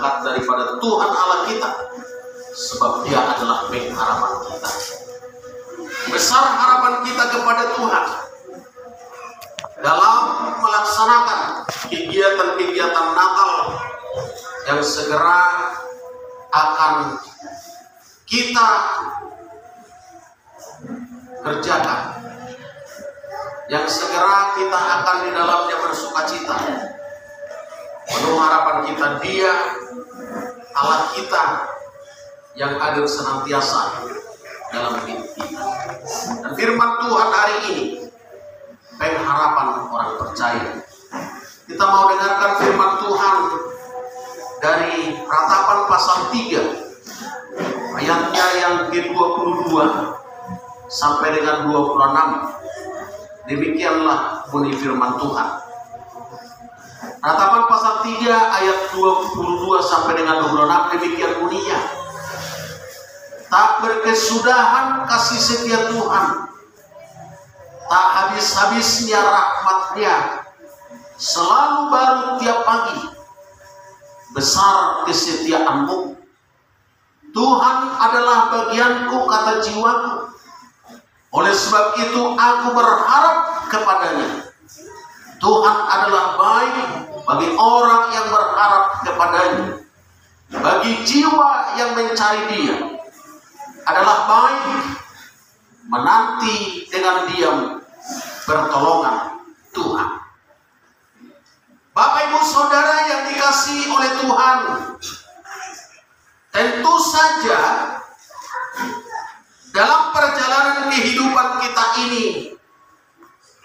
dekat daripada Tuhan Allah kita, sebab Dia adalah pengharapan kita. Besar harapan kita kepada Tuhan dalam melaksanakan kegiatan-kegiatan Natal yang segera akan kita kerjakan, yang segera kita akan di dalamnya bersukacita. Penuh harapan kita Dia Allah kita yang hadir senantiasa dalam hidup kita. Dan firman Tuhan hari ini pengharapan orang percaya. Kita mau dengarkan firman Tuhan dari Ratapan pasal 3 ayatnya yang ke-22 sampai dengan 26. Demikianlah bunyi firman Tuhan. Ratapan pasal 3 ayat 22 sampai dengan 26, demikian bunyinya. Tak berkesudahan kasih setia Tuhan, tak habis-habisnya rahmat-Nya, selalu baru tiap pagi. Besar kesetiaan-Mu. Tuhan adalah bagianku, kata jiwaku. Oleh sebab itu aku berharap kepada-Nya. Tuhan adalah baik bagi orang yang berharap kepada-Nya. Bagi jiwa yang mencari Dia adalah baik menanti dengan diam pertolongan Tuhan. Bapak Ibu Saudara yang dikasihi oleh Tuhan, tentu saja dalam perjalanan kehidupan kita ini,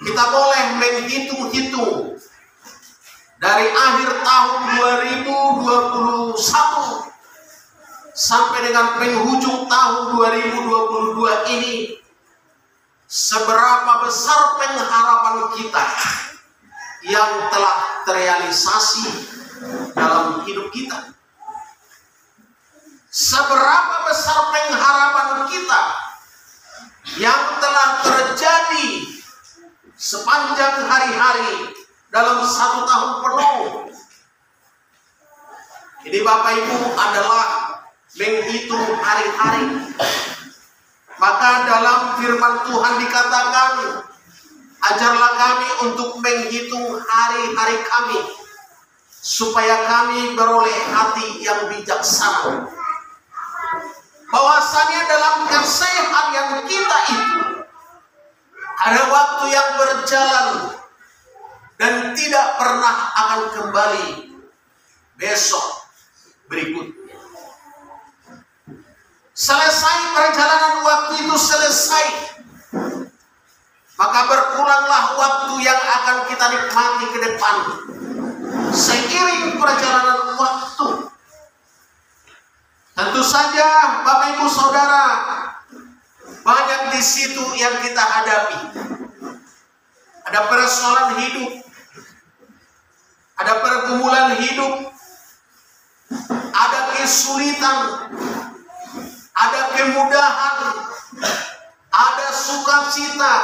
kita boleh menghitung-hitung dari akhir tahun 2021 sampai dengan penghujung tahun 2022 ini, seberapa besar pengharapan kita yang telah terrealisasi dalam hidup kita. Seberapa besar pengharapan kita yang telah terjadi sepanjang hari-hari dalam 1 tahun penuh. Ini Bapak Ibu adalah menghitung hari-hari. Maka dalam firman Tuhan dikatakan, ajarlah kami untuk menghitung hari-hari kami, supaya kami beroleh hati yang bijaksana. Bahwasanya dalam keseharian kita itu ada waktu yang berjalan dan tidak pernah akan kembali besok berikutnya. Selesai perjalanan waktu itu selesai, maka berpulanglah waktu yang akan kita nikmati ke depan. Seiring perjalanan waktu, tentu saja Bapak Ibu Saudara, banyak di situ yang kita hadapi. Ada persoalan hidup, ada pergumulan hidup, ada kesulitan, ada kemudahan, ada sukacita,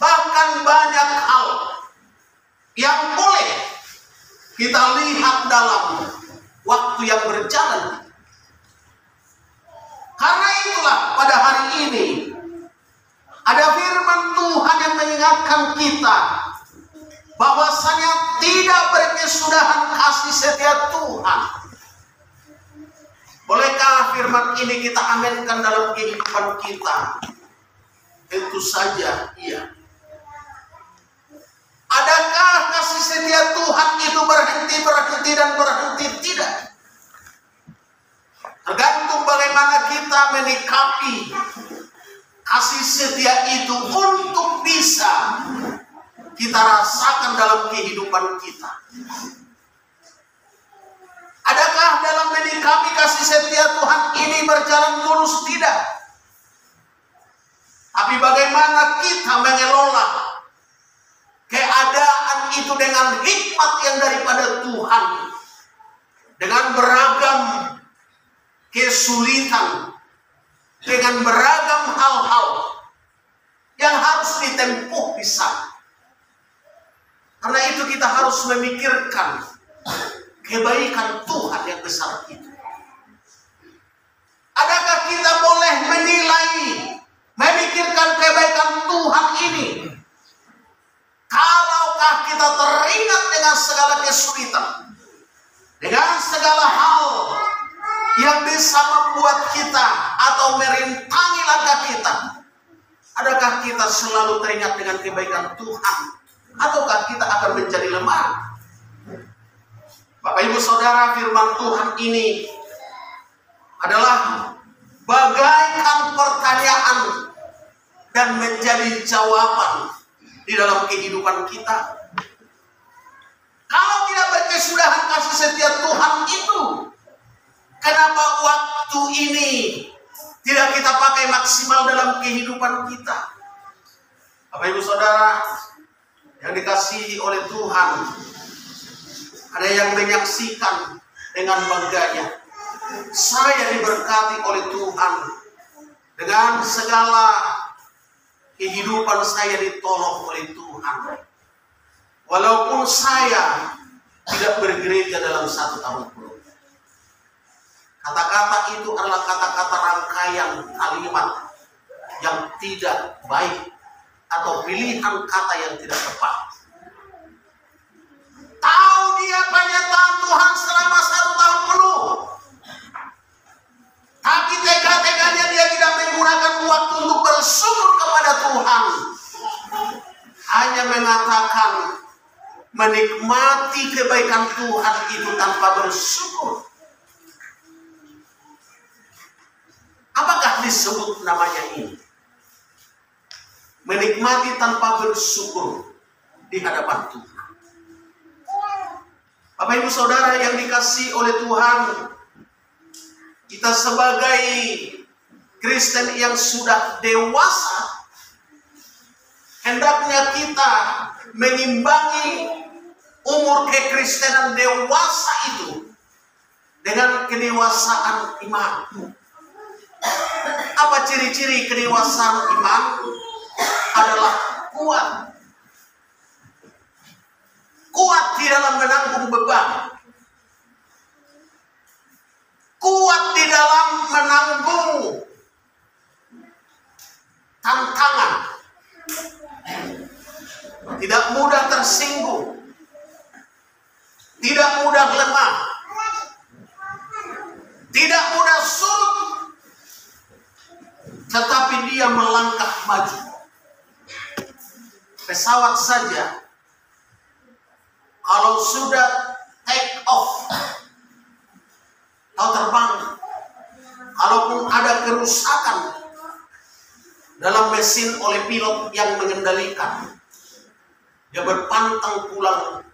bahkan banyak hal yang boleh kita lihat dalam waktu yang berjalan. Karena itulah pada hari ini ada firman Tuhan yang mengingatkan kita bahwasanya tidak berkesudahan kasih setia Tuhan. Bolehkah firman ini kita amalkan dalam kehidupan kita? Tentu saja iya. Adakah kasih setia Tuhan itu berhenti dan berhenti? Tidak. Tergantung bagaimana kita menikapi kasih setia itu untuk bisa kita rasakan dalam kehidupan kita. Adakah dalam menyikapi kasih setia Tuhan ini berjalan mulus? Tidak. Tapi bagaimana kita mengelola keadaan itu dengan hikmat yang daripada Tuhan, dengan beragam kesulitan, dengan beragam hal-hal yang harus ditempuh di sana. Karena itu kita harus memikirkan kebaikan Tuhan yang besar itu? Adakah kita boleh menilai, memikirkan kebaikan Tuhan ini? Kalaukah kita teringat dengan segala kesulitan, dengan segala hal yang bisa membuat kita atau merintangi langkah kita, adakah kita selalu teringat dengan kebaikan Tuhan? Ataukah kita akan menjadi lemah? Bapak Ibu Saudara, firman Tuhan ini adalah bagaikan pertanyaan dan menjadi jawaban di dalam kehidupan kita. Kalau tidak berkesudahan kasih setia Tuhan itu, kenapa waktu ini tidak kita pakai maksimal dalam kehidupan kita? Bapak Ibu Saudara yang dikasihi oleh Tuhan, ada yang menyaksikan dengan bangganya, saya diberkati oleh Tuhan, dengan segala kehidupan saya ditolong oleh Tuhan. Walaupun saya tidak bergereja dalam 1 tahun penuh. Kata-kata itu adalah kata-kata rangkaian kalimat yang tidak baik atau pilihan kata yang tidak tepat. Tahu dia pernyataan Tuhan selama 1 tahun penuh, tapi tega-teganya dia tidak menggunakan waktu untuk bersyukur kepada Tuhan. Hanya mengatakan menikmati kebaikan Tuhan itu tanpa bersyukur. Apakah disebut namanya ini? Menikmati tanpa bersyukur di hadapan Tuhan. Bapak Ibu Saudara yang dikasihi oleh Tuhan, kita sebagai Kristen yang sudah dewasa, hendaknya kita mengimbangi umur kekristenan dewasa itu dengan kedewasaan iman. Apa ciri-ciri kedewasaan iman? Adalah kuat. Kuat di dalam menanggung beban. Kuat di dalam menanggung tantangan. Tidak mudah tersinggung. Tidak mudah lemah. Tidak mudah surut. Tetapi dia melangkah maju. Pesawat saja, kalau sudah take off atau terbang, kalaupun ada kerusakan dalam mesin oleh pilot yang mengendalikan, dia berpantang pulang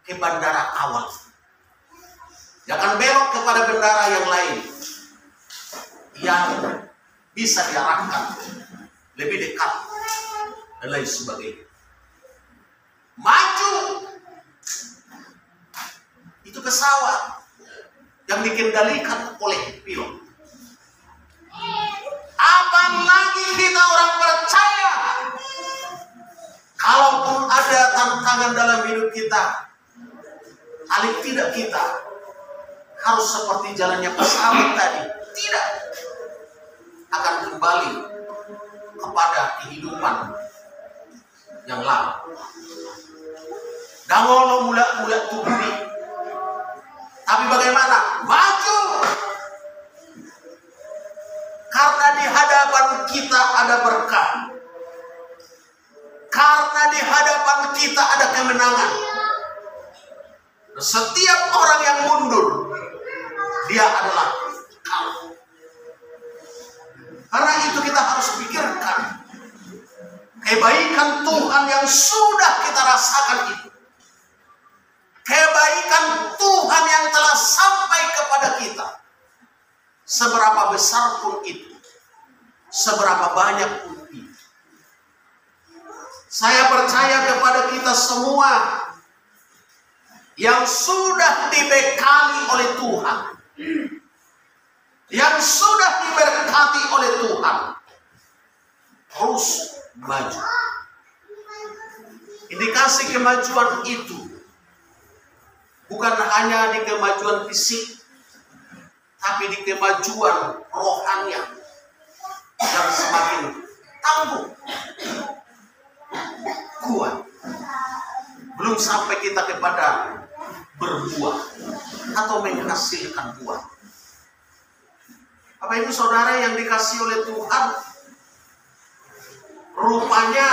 ke bandara awal. Dia akan belok kepada bandara yang lain yang bisa diarahkan lebih dekat dan lain sebagainya. Maju. Itu pesawat yang dikendalikan oleh pilot. Apalagi kita orang percaya, kalaupun ada tantangan dalam hidup kita, paling tidak kita harus seperti jalannya pesawat tadi, tidak akan kembali kepada kehidupan yang lama. Dangolo mula-mula tuburi, tapi bagaimana? Maju. Karena di hadapan kita ada berkah. Karena di hadapan kita ada kemenangan. Setiap orang yang mundur, dia adalah kalah. Karena itu kita harus pikirkan kebaikan Tuhan yang sudah kita rasakan itu. Kebaikan Tuhan yang telah sampai kepada kita. Seberapa besar pun itu, seberapa banyak pun itu. Saya percaya kepada kita semua yang sudah dibekali oleh Tuhan, yang sudah diberkati oleh Tuhan, terus maju. Indikasi kemajuan itu Bukan hanya di kemajuan fisik, tapi di kemajuan rohania yang semakin tangguh, kuat. Belum sampai kita kepada berbuah atau menghasilkan buah. Bapak Ibu Saudara yang dikasihi oleh Tuhan, rupanya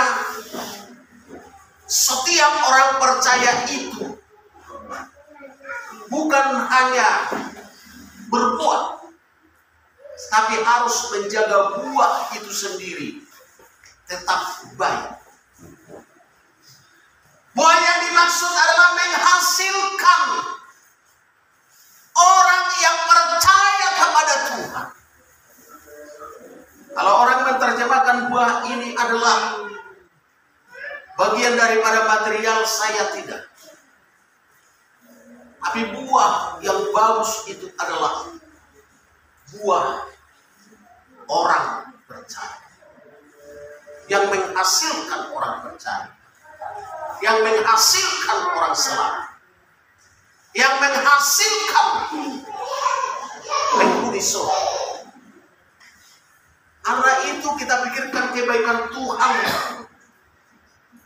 setiap orang percaya itu bukan hanya berbuah, tapi harus menjaga buah itu sendiri tetap baik. Buah yang dimaksud adalah menghasilkan orang yang percaya kepada Tuhan. Kalau orang menerjemahkan buah ini adalah bagian daripada material, saya tidak. Tapi buah yang bagus itu adalah buah orang percaya, yang menghasilkan orang percaya, yang menghasilkan orang selamat, yang menghasilkan penghuni surga. Karena itu kita pikirkan kebaikan Tuhan,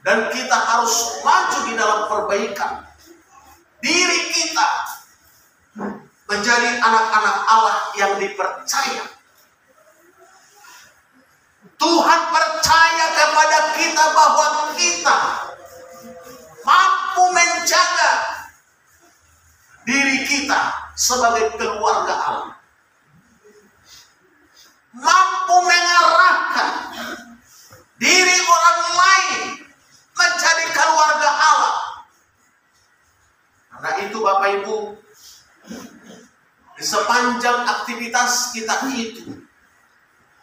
dan kita harus maju di dalam perbaikan diri kita menjadi anak-anak Allah yang dipercaya. Tuhan percaya kepada kita bahwa kita mampu menjaga diri kita sebagai keluarga Allah, mampu mengarahkan diri orang lain menjadi keluarga Allah. Karena itu Bapak Ibu, di sepanjang aktivitas kita itu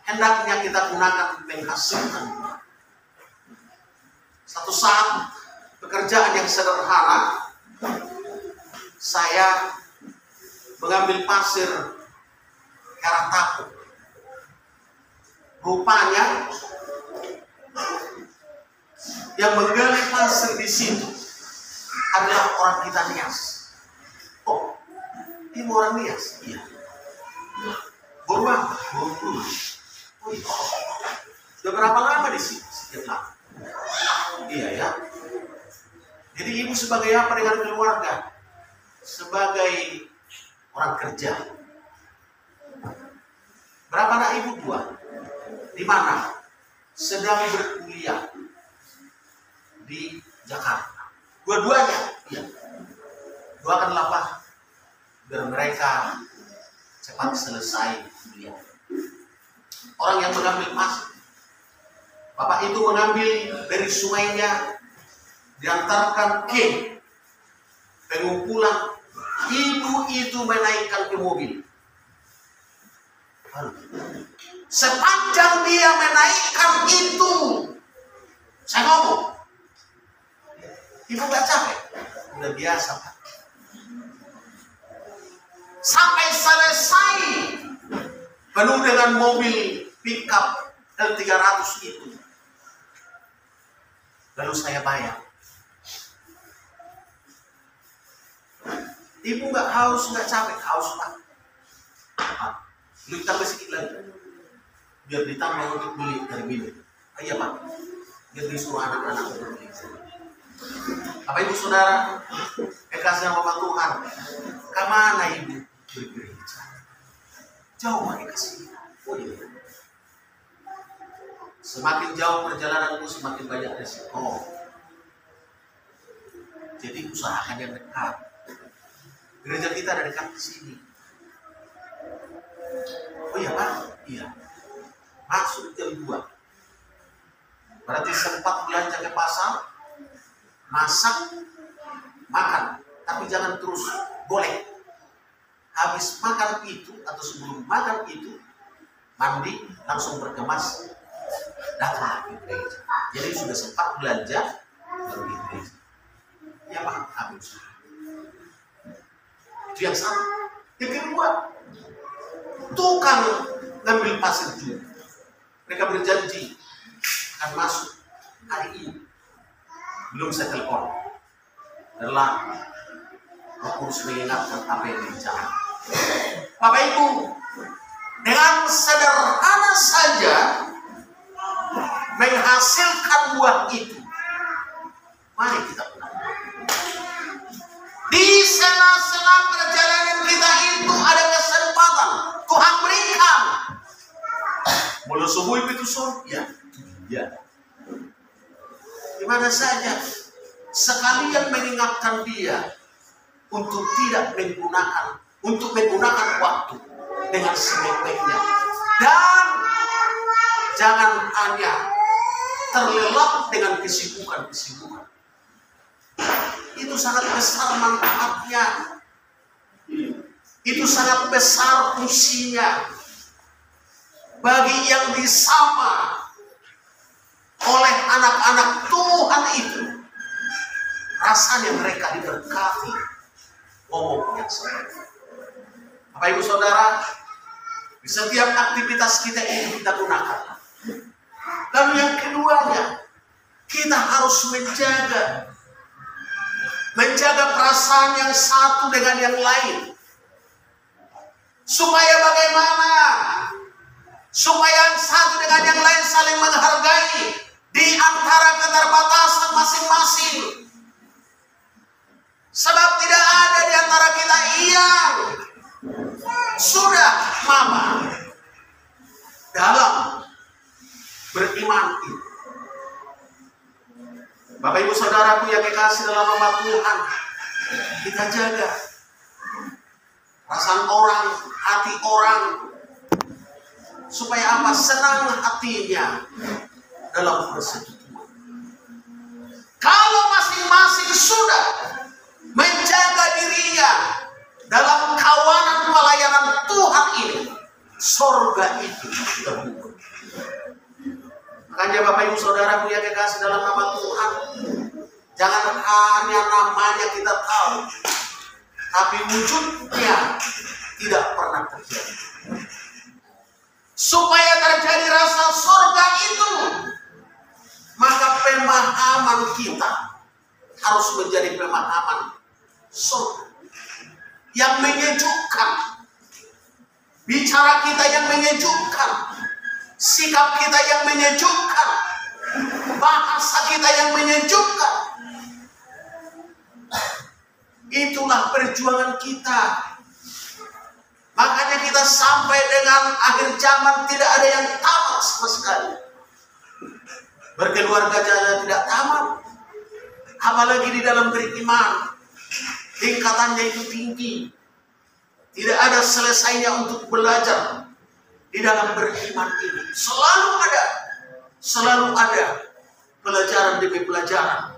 hendaknya kita gunakan menghasilkan. Satu saat pekerjaan yang sederhana, saya mengambil pasir Karatapu. Rupanya yang menggali pasir di situ adalah orang kita Nias. Oh, ini orang Nias? Iya. Berapa? Oh, iya. Sudah berapa lama di sini? Sekian lama. Iya ya. Jadi ibu sebagai apa dengan keluarga? Sebagai orang kerja. Berapa anak ibu? 2. Di mana? Sedang berkuliah di Jakarta. Dua-duanya, iya. Doakanlah Pak, biar mereka cepat selesai kuliah. Orang yang mengambil pasir, Bapak itu mengambil dari sungainya, diantarkan ke pengumpulan, ibu itu menaikkan ke mobil. Sepanjang dia menaikkan itu, saya ngomong, ibu gak capek? Udah biasa Pak. Sampai selesai penuh dengan mobil pickup L300 itu. Lalu saya bayar. Ibu gak haus, gak capek? Haus Pak. Beli tambah sedikit lagi, biar ditambah untuk beli dari minum. Iya Pak, biar disuruh anak-anak untuk beli. Bapak Ibu Saudara, kasih nama Tuhan, kemana ibu bergereja? Jauh Pak kasih. Oh iya. Semakin jauh perjalananku, semakin banyak resiko. Jadi usahakan yang dekat. Gereja kita ada dekat di sini. Oh iya Pak, iya. Masuk jam 2. Berarti sempat belanja ke pasar, masak, makan. Tapi jangan terus boleh. Habis makan itu atau sebelum makan itu, mandi, langsung berkemas, datang ke gereja. Jadi sudah sempat belanja, baru di gereja. Ya Pak, habis. Itu yang satu. Yang kedua, tukang ngambil pasir juga. Mereka berjanji akan masuk hari ini. Belum saya telepon. Adalah Roh Kudus mengingatkan apa yang dibicara. Bapak Ibu, dengan sederhana saja menghasilkan buah itu. Mari kita pulang. Di sela-sela perjalanan kita itu ada kesempatan Tuhan berikan. Mulut subuh itu surga. Ya. Di mana saja sekalian mengingatkan dia untuk tidak menggunakan waktu dengan sebaik-baiknya, dan jangan hanya terlelap dengan kesibukan. Itu sangat besar manfaatnya, itu sangat besar fungsinya bagi yang disama oleh anak-anak Tuhan itu. Rasanya mereka diberkati. Ngomong yang sama. Bapak Ibu Saudara, di setiap aktivitas kita ini kita gunakan. Lalu yang keduanya, kita harus menjaga perasaan yang satu dengan yang lain. Supaya bagaimana? Supaya yang satu dengan yang lain saling menghargai di antara keterbatasan masing-masing. Sebab tidak ada di antara kita yang sudah mama dalam beriman itu. Bapak Ibu Saudaraku yang dikasih dalam nama Tuhan, kita jaga perasaan orang, hati orang, supaya apa? Senang hatinya dalam persekutuan. Kalau masing-masing sudah menjaga dirinya dalam kawanan pelayanan Tuhan ini, surga itu terbuka. Makanya Bapak Ibu Saudaraku yang dikasih dalam nama Tuhan, jangan hanya namanya kita tahu, tapi wujudnya tidak pernah terjadi. Supaya terjadi rasa surga itu, maka pemahaman kita harus menjadi pemahaman surga yang menyejukkan, bicara kita yang menyejukkan, sikap kita yang menyejukkan, bahasa kita yang menyejukkan. Itulah perjuangan kita. Makanya kita sampai dengan akhir zaman tidak ada yang tamat sama sekali. Berkeluarga saja tidak tamat, apalagi di dalam beriman. Tingkatannya itu tinggi. Tidak ada selesainya untuk belajar di dalam beriman ini. Selalu ada pelajaran demi pelajaran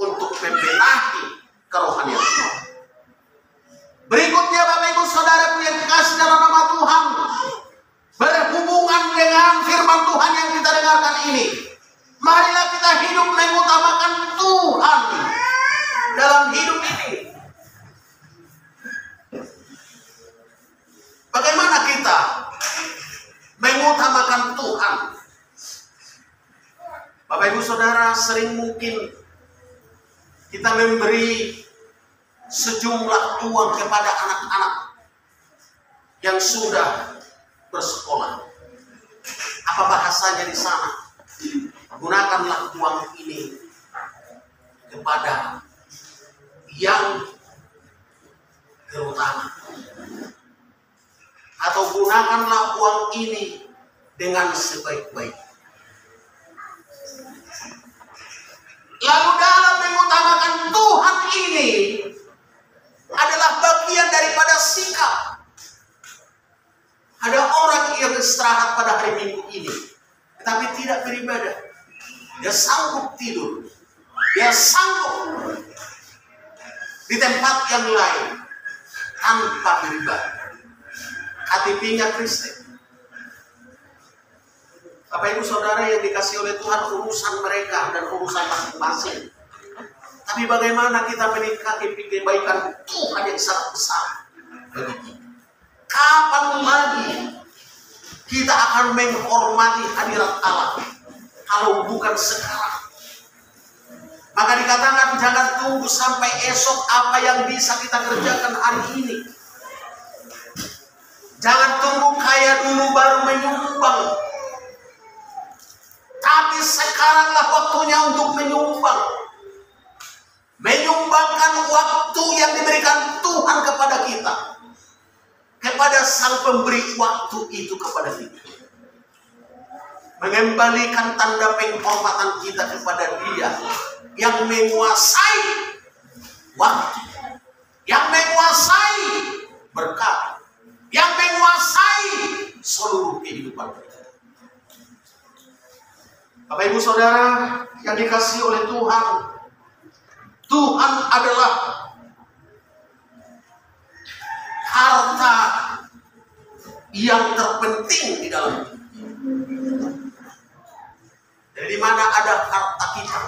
untuk membenahi kerohanian. Berikutnya Bapak Ibu Saudaraku yang dikasih dalam nama Tuhan, berhubungan dengan firman Tuhan yang kita dengarkan ini, marilah kita hidup mengutamakan Tuhan dalam hidup ini. Bagaimana kita mengutamakan Tuhan? Bapak Ibu Saudara, sering mungkin kita memberi sejumlah uang kepada anak-anak yang sudah bersekolah. Apa bahasanya di sana? Gunakanlah uang ini kepada yang terutama. Atau gunakanlah uang ini dengan sebaik-baik. Lalu dalam mengutamakan Tuhan ini adalah bagian daripada sikap. Ada orang yang istirahat pada hari Minggu ini, tetapi tidak beribadah. Dia sanggup tidur, dia sanggup di tempat yang lain tanpa beribadah. KTP-nya Kristen. Bapak Ibu Saudara yang dikasih oleh Tuhan, urusan mereka dan urusan masing-masing. Tapi bagaimana kita menikmati kebaikan Tuhan yang sangat besar bagi kita? Kapan lagi kita akan menghormati hadirat Allah kalau bukan sekarang? Maka dikatakan jangan tunggu sampai esok apa yang bisa kita kerjakan hari ini. Jangan tunggu kaya dulu baru menyumbang. Tapi sekaranglah waktunya untuk menyumbang. Menyumbangkan waktu yang diberikan Tuhan kepada kita. Kepada Sang Pemberi waktu itu kepada kita. Mengembalikan tanda penghormatan kita kepada Dia yang menguasai waktu, yang menguasai berkat, yang menguasai seluruh kehidupan kita. Bapak Ibu Saudara yang dikasihi oleh Tuhan, Tuhan adalah harta yang terpenting di dalam hidup. Dari di mana ada harta kita,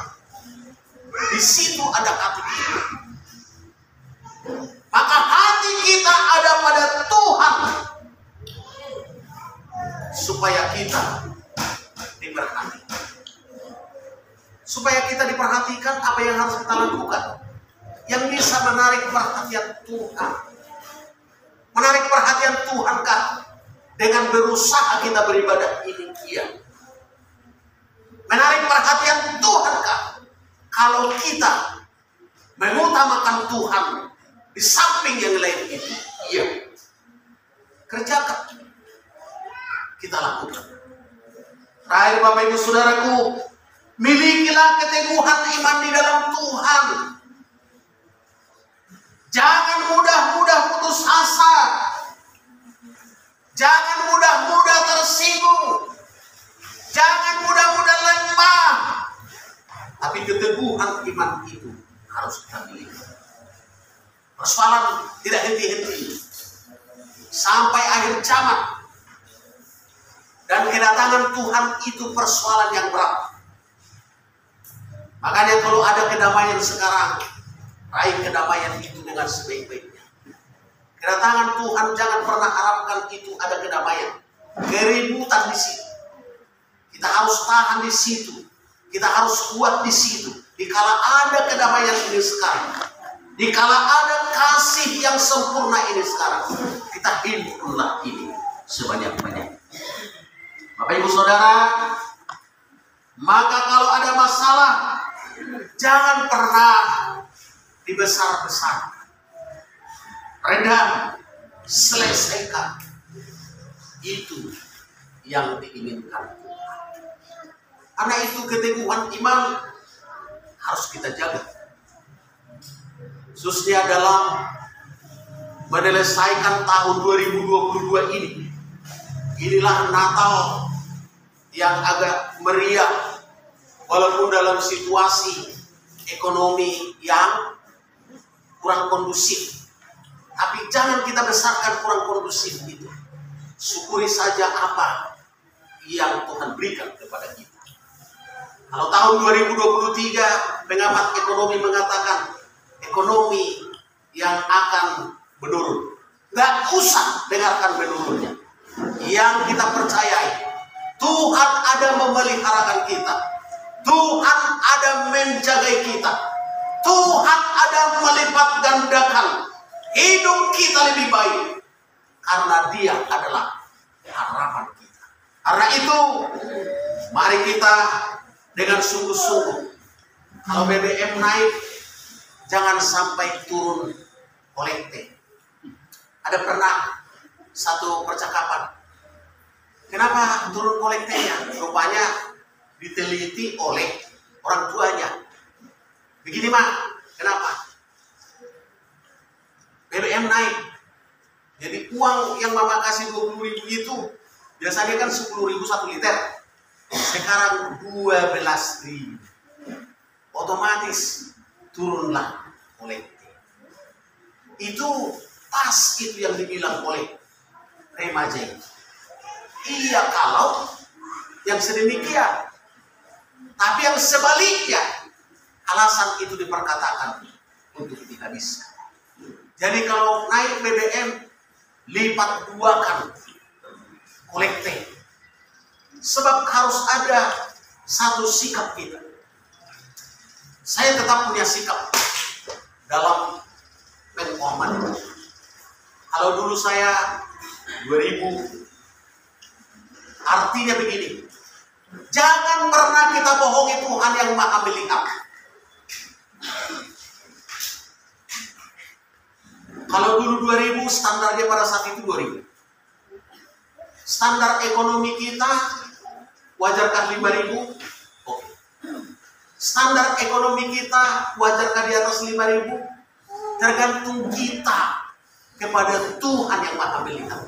di situ ada hati kita. Maka hati kita ada pada Tuhan, supaya kita diperhatikan. Supaya kita diperhatikan, apa yang harus kita lakukan yang bisa menarik perhatian Tuhan. Menarik perhatian Tuhan kan dengan berusaha kita beribadah ini dia. Menarik perhatian Tuhan kan kalau kita mengutamakan Tuhan di samping yang lain itu. Iya. Kerjakan. Kita lakukan. Terakhir Bapak Ibu Saudaraku, milikilah keteguhan iman di dalam Tuhan. Jangan mudah-mudah putus asa. Jangan mudah-mudah tersinggung. Jangan mudah-mudah lemah. Tapi keteguhan iman itu harus kita miliki. Persoalan tidak henti-henti sampai akhir zaman. Dan kedatangan Tuhan itu persoalan yang berat. Makanya kalau ada kedamaian sekarang, raih kedamaian itu dengan sebaik-baiknya. Kedatangan Tuhan jangan pernah harapkan itu ada kedamaian. Keributan di situ. Kita harus tahan di situ. Kita harus kuat di situ. Dikala ada kedamaian ini sekarang, dikala ada kasih yang sempurna ini sekarang, kita hiduplah ini sebanyak-banyak. Bapak Ibu Saudara, maka kalau ada masalah, jangan pernah dibesar-besarkan. Redam, selesaikan. Itu yang diinginkan Tuhan. Karena itu keteguhan iman harus kita jaga. Khususnya dalam menyelesaikan tahun 2022 ini. Inilah Natal yang agak meriah, walaupun dalam situasi ekonomi yang kurang kondusif. Tapi jangan kita besarkan kurang kondusif itu. Syukuri saja apa yang Tuhan berikan kepada kita. Kalau tahun 2023 pengamat ekonomi mengatakan ekonomi yang akan menurun, nggak usah dengarkan menurunnya. Yang kita percayai, Tuhan ada memeliharakan kita, Tuhan ada menjaga kita, Tuhan ada melipat gandakan hidup kita lebih baik, karena Dia adalah harapan kita. Karena itu, mari kita dengan sungguh-sungguh, kalau BBM naik, jangan sampai turun kolektif. Ada pernah satu percakapan, kenapa turun kolektifnya? Rupanya diteliti oleh orang tuanya. Begini Mak, kenapa? BBM naik, jadi uang yang Mama kasih 20.000 itu biasanya kan 10.000 1 liter, sekarang 12.000. Otomatis turunlah kolektif. Itu pas itu yang dibilang oleh remaja. Iya kalau yang sedemikian. Tapi yang sebaliknya, alasan itu diperkatakan untuk dihabiskan. Jadi kalau naik BBM, lipat duakan kolektif. Sebab harus ada satu sikap kita. Saya tetap punya sikap dalam pengumuman. Kalau dulu saya 2000, artinya begini, jangan pernah kita bohongi Tuhan yang Maha melihat. Kalau dulu 2000, standarnya pada saat itu 2000. Standar ekonomi kita, wajarkah 5000? Oke. Standar ekonomi kita, wajarkah di atas 5000? Tergantung kita kepada Tuhan yang Maha melihat.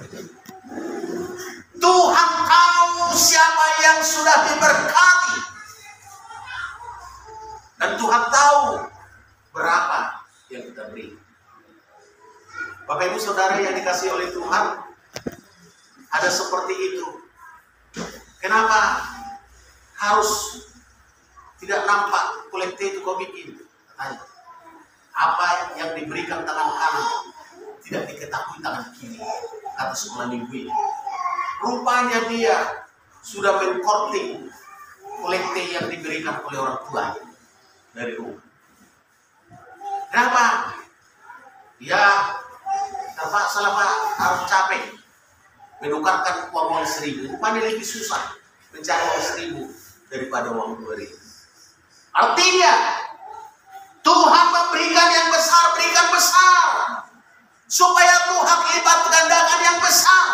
Tuhan tahu siapa yang sudah diberkati. Dan Tuhan tahu berapa yang kita beri. Bapak Ibu Saudara yang dikasihi oleh Tuhan, ada seperti itu. Kenapa harus tidak nampak kolekte itu kau bikin? Katanya, apa yang diberikan tangan kanan tidak diketahui tangan kiri, kata sekolah minggu ini. Rupanya dia sudah mengkorting kolekte yang diberikan oleh orang tua dari rumah. Kenapa? Ya, terpaksa lah Pak, harus capek menukarkan uang 1000. Rupanya lebih susah mencari uang 1000 daripada uang 2000. Artinya Tuhan memberikan yang besar, berikan besar, supaya Tuhan lipat gandakan yang besar.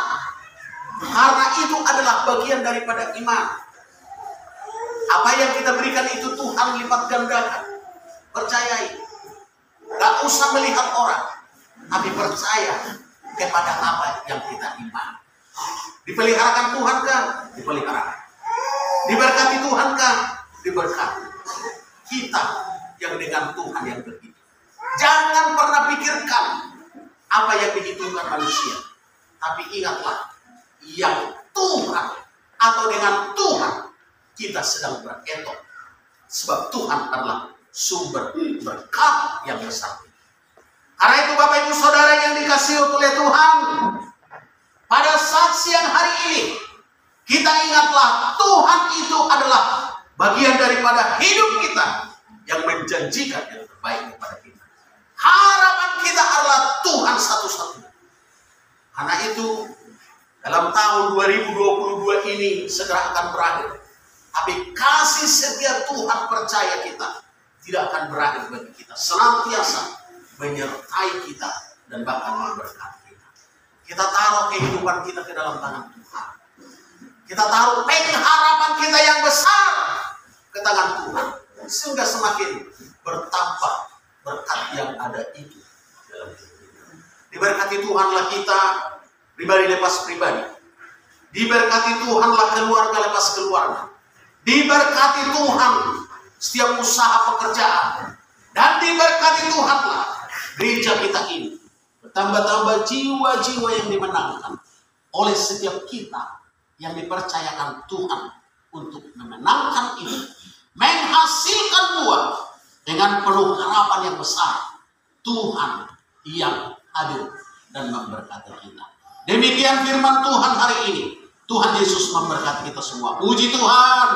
Karena itu adalah bagian daripada iman. Apa yang kita berikan itu Tuhan lipat gandakan. Percayai. Gak usah melihat orang, tapi percaya kepada apa yang kita iman. Dipeliharakan Tuhan kan? Dipeliharakan. Diberkati Tuhan kan? Diberkati. Kita yang dengan Tuhan yang begitu. Jangan pernah pikirkan apa yang dihitungkan manusia. Tapi ingatlah, yang Tuhan atau dengan Tuhan kita sedang beretok. Sebab Tuhan adalah sumber berkat yang besar. Karena itu Bapak Ibu Saudara yang dikasihi oleh Tuhan, pada saat siang hari ini kita ingatlah Tuhan itu adalah bagian daripada hidup kita yang menjanjikan yang terbaik kepada kita. Harapan kita adalah Tuhan satu-satunya. Karena itu dalam tahun 2022 ini segera akan berakhir. Tapi kasih setia Tuhan percaya kita tidak akan berakhir bagi kita. Senantiasa menyertai kita dan bahkan memberkati kita. Kita taruh kehidupan kita ke dalam tangan Tuhan. Kita taruh pengharapan kita yang besar ke tangan Tuhan. Sehingga semakin bertambah berkat yang ada itu dalam hidup kita. Diberkati Tuhanlah kita pribadi lepas pribadi. Diberkati Tuhanlah keluarga lepas keluarga. Diberkati Tuhan setiap usaha pekerjaan. Dan diberkati Tuhanlah gereja kita ini. Bertambah-tambah jiwa-jiwa yang dimenangkan oleh setiap kita yang dipercayakan Tuhan untuk memenangkan ini. Menghasilkan buah dengan penuh harapan yang besar. Tuhan yang hadir dan memberkati kita. Demikian firman Tuhan hari ini. Tuhan Yesus memberkati kita semua. Puji Tuhan.